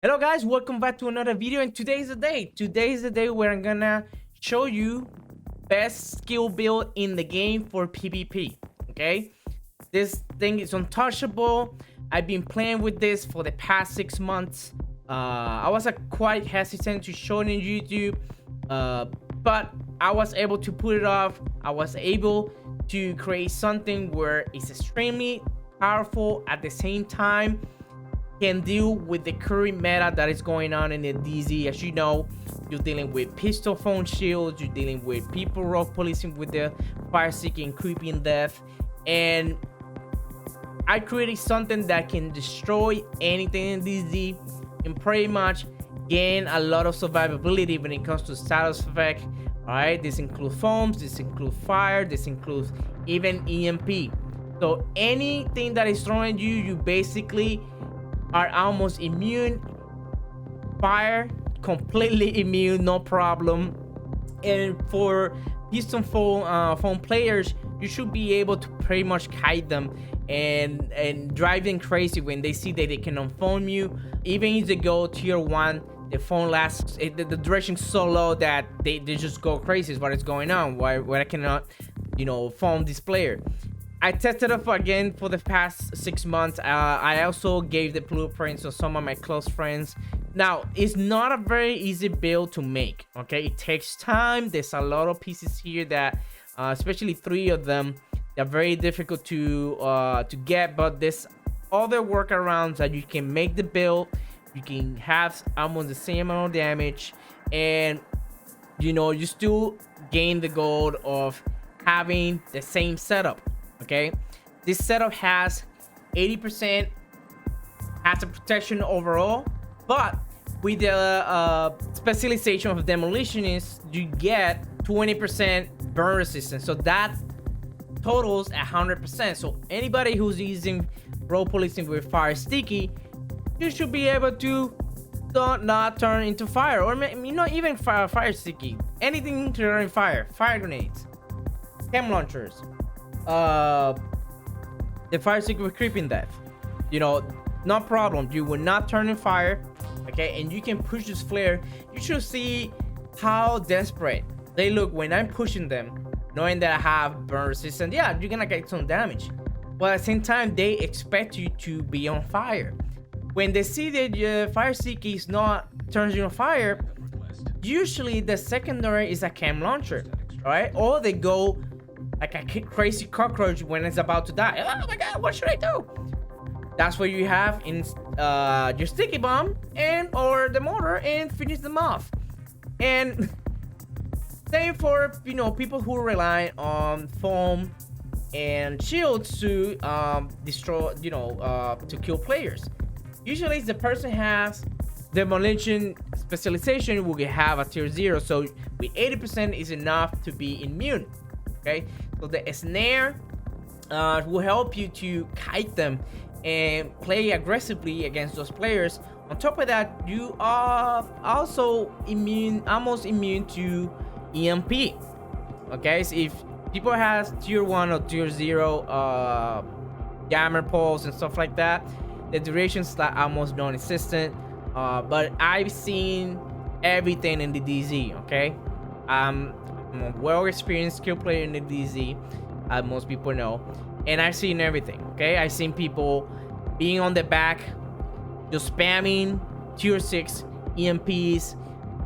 Hello guys, welcome back to another video, and today's the day. Today's the day where I'm gonna show you best skill build in the game for PvP. Okay, this thing is untouchable. I've been playing with this for the past 6 months. I was quite hesitant to show it on YouTube, but I was able to put it off. I was able to create something where it's extremely powerful at the same time can deal with the current meta that is going on in the DZ. As you know, you're dealing with pistol phone shields, you're dealing with people rogue policing with the fire seeking creeping death, and I created something that can destroy anything in DZ and pretty much gain a lot of survivability when it comes to status effect. All right, this includes foams, this includes fire, this includes even EMP. So anything that is thrown at you, you basically are almost immune. Fire, completely immune, no problem. And for piston phone players, you should be able to pretty much kite them and drive them crazy when they see that they can unphone you. Even if they go tier 1, the phone lasts, the duration is so low that they just go crazy. Is what is going on, why I cannot phone this player. I tested it again for the past 6 months. I also gave the blueprints to some of my close friends. Now, it's not a very easy build to make, okay? It takes time. There's a lot of pieces here that, especially 3 of them, they're very difficult to get, but there's other workarounds that you can make the build. You can have almost the same amount of damage, and you still gain the gold of having the same setup. Okay, this setup has 80% hazard protection overall, but with the specialization of demolitionist, you get 20% burn resistance, so that totals 100%. So anybody who's using rogue policing with fire sticky, you should be able to not turn into fire, or not even fire sticky, anything to turn fire grenades, chem launchers, the fire stick with creeping death, no problem. You will not turn in fire. Okay, and you can push this flare. You should see how desperate they look when I'm pushing them, knowing that I have burn resistance. Yeah, you're gonna get some damage, but at the same time they expect you to be on fire. When they see that your fire stick is not turns you on fire, usually the secondary is a chem launcher, right? Or they go like a crazy cockroach when it's about to die. Oh my god, what should I do? That's what you have in your sticky bomb and or the mortar, and finish them off. And same for people who rely on foam and shields to destroy, to kill players. Usually the person has demolition specialization, will have a tier 0, so with 80% is enough to be immune. Okay, so the snare will help you to kite them and play aggressively against those players. On top of that, you are also almost immune to EMP. Okay, so if people has tier 1 or tier 0 jammer pulse and stuff like that, the duration's like almost non-existent. But I've seen everything in the DZ. Okay, I'm a well-experienced skill player in the DZ, as most people know, and I've seen everything. Okay, I've seen people being on the back, just spamming tier 6 EMPs.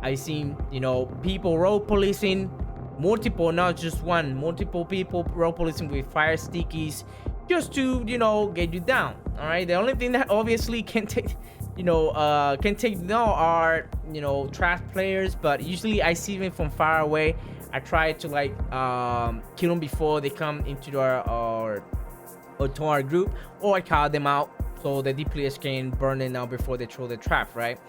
I've seen people rogue policing, multiple, not just one, multiple people rogue policing with fire stickies, just to get you down. All right, the only thing that obviously can take are trash players, but usually I see them from far away. I try to kill them before they come into our group, or I call them out so the D players can burn them out before they throw the trap, right?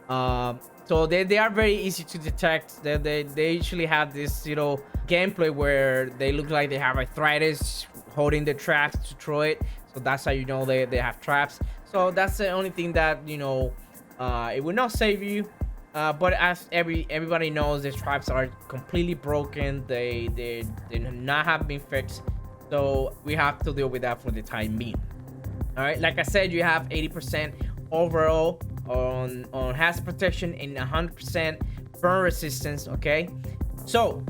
So they are very easy to detect. They usually have this gameplay where they look like they have arthritis holding the traps to throw it, so that's how they have traps. So that's the only thing that it will not save you. But as everybody knows, the traps are completely broken. They not have been fixed, so we have to deal with that for the time being. All right, like I said, you have 80% overall on hazard protection and 100% burn resistance. Okay, so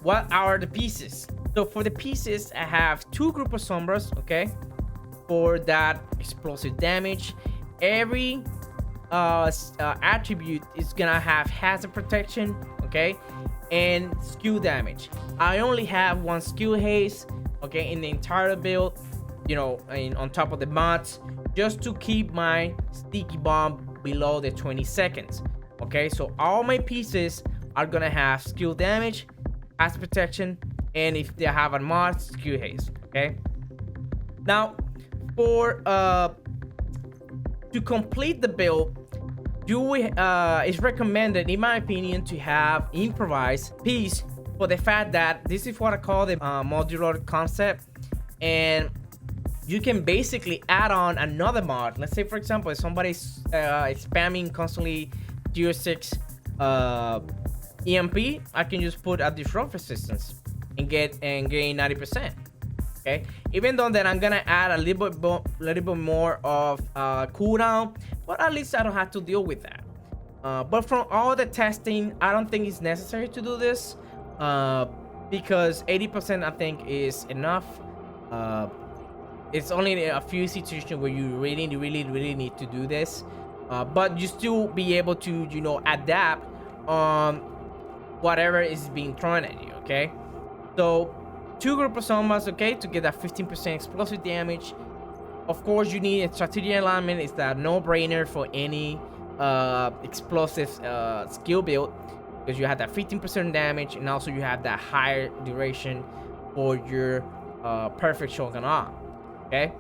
what are the pieces? So for the pieces, I have 2 group of sombras. Okay, for that explosive damage. Every attribute is gonna have hazard protection, okay, and skill damage. I only have 1 skill haste, okay, in the entire build, you know, on top of the mods, just to keep my sticky bomb below the 20 seconds. Okay, so all my pieces are gonna have skill damage, hazard protection, and if they have a mod, skill haste. Okay, now for to complete the build, it's recommended, in my opinion, to have improvised piece, for the fact that this is what I call the modular concept, and you can basically add on another mod. Let's say, for example, if somebody's spamming constantly tier 6 EMP, I can just put a disrupt resistance and gain 90%. Okay, even though that I'm gonna add a little bit more of cooldown, but at least I don't have to deal with that. But from all the testing, I don't think it's necessary to do this, because 80% I think is enough. It's only a few situations where you really need to do this, but you still be able to, you know, adapt on whatever is being thrown at you. Okay, so 2 group of sombras, okay, to get that 15% explosive damage. Of course, you need a strategic alignment. It's that no-brainer for any explosive skill build, because you have that 15% damage, and also you have that higher duration for your perfect shotgun arm. Okay,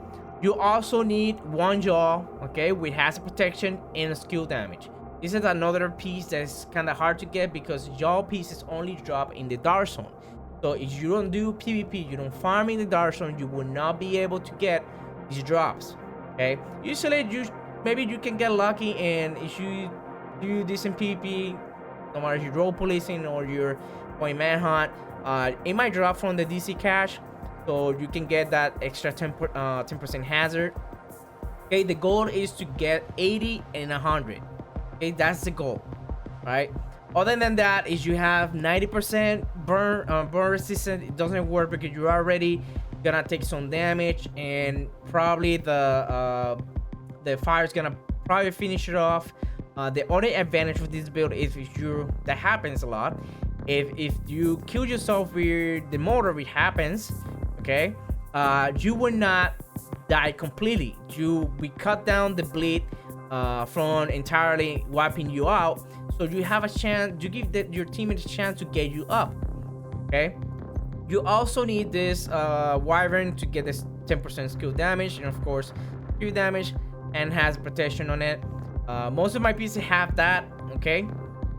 you also need 1 jaw, okay, with hazard protection and skill damage. This is another piece that's kind of hard to get, because jaw pieces only drop in the dark zone. So if you don't do PvP, you don't farm in the dark zone, you will not be able to get these drops. Okay, usually maybe you can get lucky, and if you do this in PvP, no matter if you roll policing or you're going manhunt, it might drop from the DC cache, so you can get that extra 10% hazard. Okay, the goal is to get 80 and 100. Okay, that's the goal, right? Other than that, is you have 90% burn resistance. It doesn't work because you're already gonna take some damage, and probably the fire is gonna probably finish it off. The only advantage with this build is that happens a lot. If you kill yourself with the mortar, which happens, okay, you will not die completely. We cut down the bleed from entirely wiping you out. So you have a chance, you give your teammates a chance to get you up. Okay, you also need this wyvern to get this 10% skill damage, and of course skill damage, and has protection on it. Most of my pieces have that. Okay,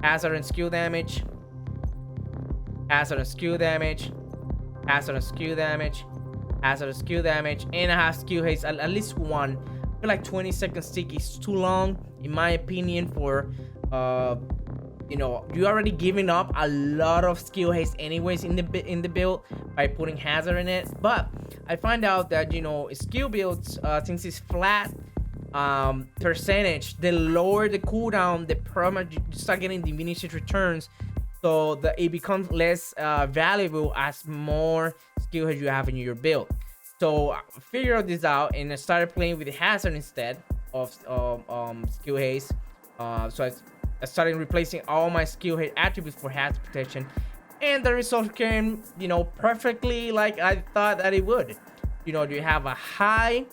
hazard and skill damage, hazard and skill damage, hazard and skill damage, hazard and skill damage, and I have skill haste, at least 1. I feel like 20 seconds tick is too long, in my opinion, for you know, you already giving up a lot of skill haste anyways in the build by putting hazard in it. But I find out that, you know, skill builds, since it's flat percentage, the lower the cooldown, the perma, you start getting diminished returns, so it becomes less valuable as more skill haste you have in your build. So I figured this out, and I started playing with the hazard instead of skill haste. So I started replacing all my skill hit attributes for hazard protection, and the result came, you know, perfectly like I thought that it would. You know, you have a high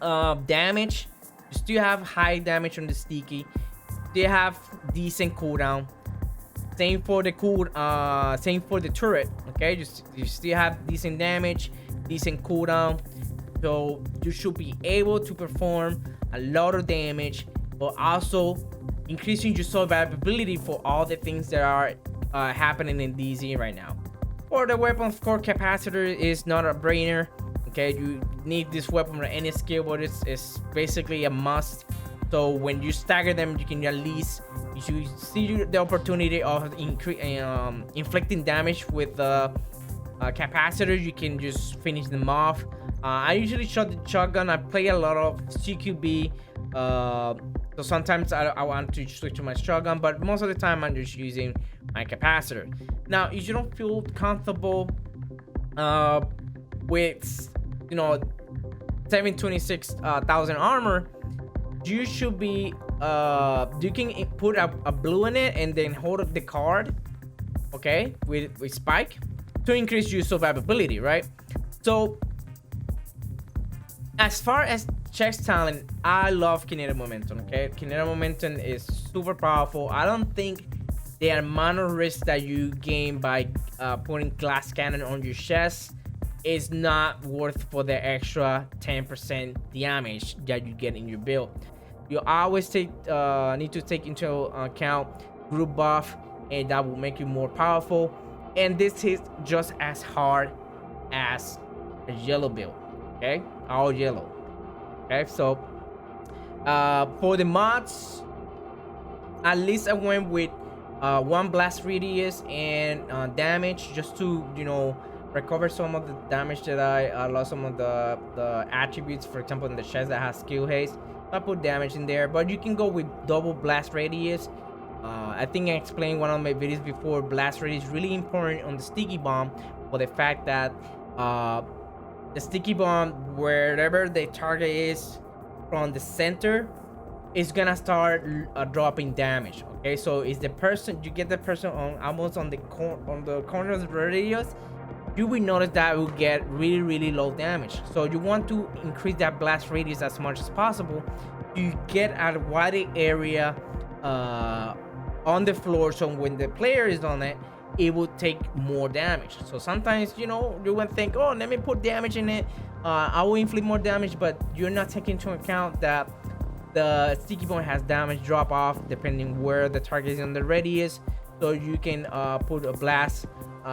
damage, you still have high damage on the sticky, they have decent cooldown. Same for the turret. Okay, you still have decent damage, decent cooldown, so you should be able to perform a lot of damage, but also increasing your survivability for all the things that are happening in DZ right now. For the weapon core capacitor is not a brainer. Okay, you need this weapon for any skill, but it's basically a must. So when you stagger them, you can at least, if you see the opportunity of inflicting damage with the capacitor, you can just finish them off. I usually shot the shotgun. I play a lot of CQB, So sometimes I want to switch to my shotgun, but most of the time I'm just using my capacitor. Now, if you don't feel comfortable with, you know, 726,000 armor, you should be you can put a blue in it and then hold up the card, okay, with spike to increase your survivability, right? So as far as chest talent, I love kinetic momentum. Okay, kinetic momentum is super powerful. I don't think the amount of risk that you gain by putting glass cannon on your chest is not worth for the extra 10% damage that you get in your build. You always need to take into account group buff, and that will make you more powerful. And this hits just as hard as a yellow build. Okay, all yellow. Okay, so for the mods, at least I went with 1 blast radius and damage, just to, you know, recover some of the damage that I lost, some of the attributes. For example, in the chest that has skill haste, I put damage in there. But you can go with double blast radius. I think I explained one of my videos before. Blast radius is really important on the sticky bomb, for the fact that the sticky bomb, wherever the target is from the center, is gonna start dropping damage. Okay, so it's the person, you get the person on almost on the corner of the radius, you will notice that it will get really low damage. So you want to increase that blast radius as much as possible. You get a wider area on the floor, so when the player is on it, it will take more damage. So sometimes, you know, you would think, oh, let me put damage in it, I will inflict more damage, but you're not taking into account that the sticky bomb has damage drop off depending where the target is on the radius. So you can put a blast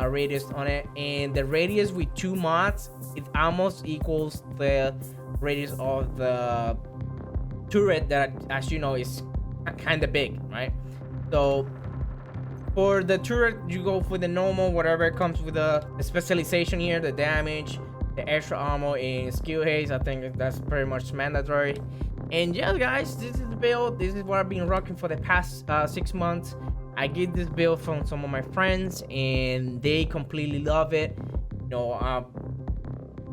radius on it, and the radius with 2 mods, it almost equals the radius of the turret that, as you know, is kind of big, right? So for the turret, you go for the normal, whatever comes with the specialization here, the damage, the extra armor, and skill haste. I think that's pretty much mandatory. And yeah, guys, this is the build. This is what I've been rocking for the past 6 months. I get this build from some of my friends, and they completely love it. You know, I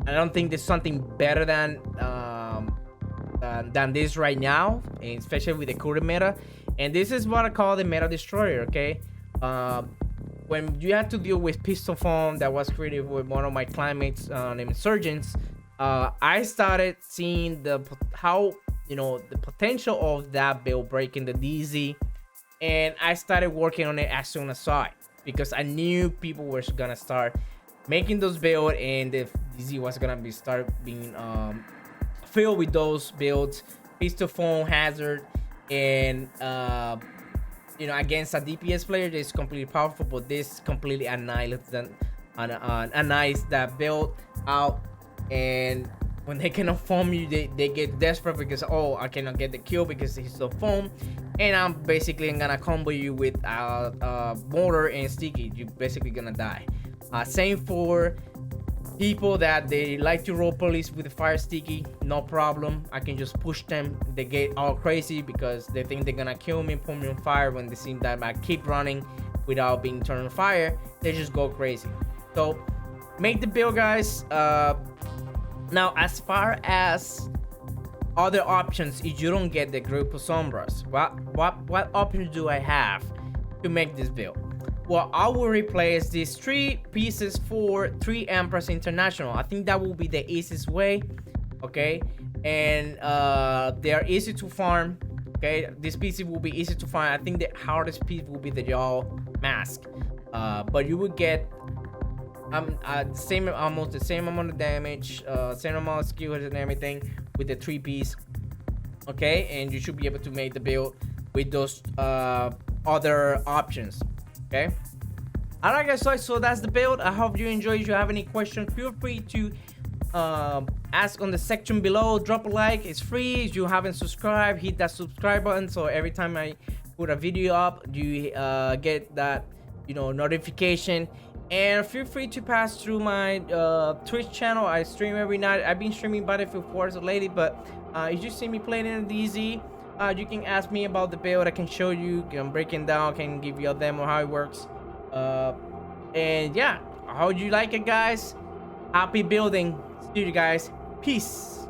don't think there's something better than this right now, especially with the current meta. And this is what I call the meta destroyer. Okay, when you have to deal with pistol foam that was created with one of my climates named Insurgents, I started seeing how, you know, the potential of that build breaking the DZ. And I started working on it as soon as I saw it, because I knew people were gonna start making those builds, and the DZ was gonna start being filled with those builds, pistol foam, hazard, and you know, against a DPS player, this is completely powerful, but this completely annihilates that build out. And when they cannot foam you, they get desperate because, oh, I cannot get the kill because he's so foam, and I'm basically gonna combo you with mortar and sticky. You're basically gonna die. Same for people that they like to roll police with the fire sticky. No problem, I can just push them. They get all crazy because they think they're gonna kill me, put me on fire. When they see that I keep running without being turned on fire, they just go crazy. So make the build, guys. Now, as far as other options, if you don't get the group of sombras, what options do I have to make this build? Well, I will replace these 3 pieces for 3 Empress International. I think that will be the easiest way. Okay, and they are easy to farm. Okay, this piece will be easy to farm. I think the hardest piece will be the jaw mask, but you will get almost the same amount of damage, same amount of skill and everything with the 3 piece. Okay, and you should be able to make the build with those other options. Okay, alright, guys, so that's the build. I hope you enjoyed. If you have any questions, feel free to ask on the section below. Drop a like, it's free. If you haven't subscribed, hit that subscribe button, so every time I put a video up, you get that, you know, notification. And feel free to pass through my Twitch channel. I stream every night. I've been streaming Battlefield 4 lately, but if you see me playing in a DZ, You can ask me about the build. I can show you, can break it down, can give you a demo how it works. And yeah, I hope you like it, guys. Happy building. See you guys. Peace.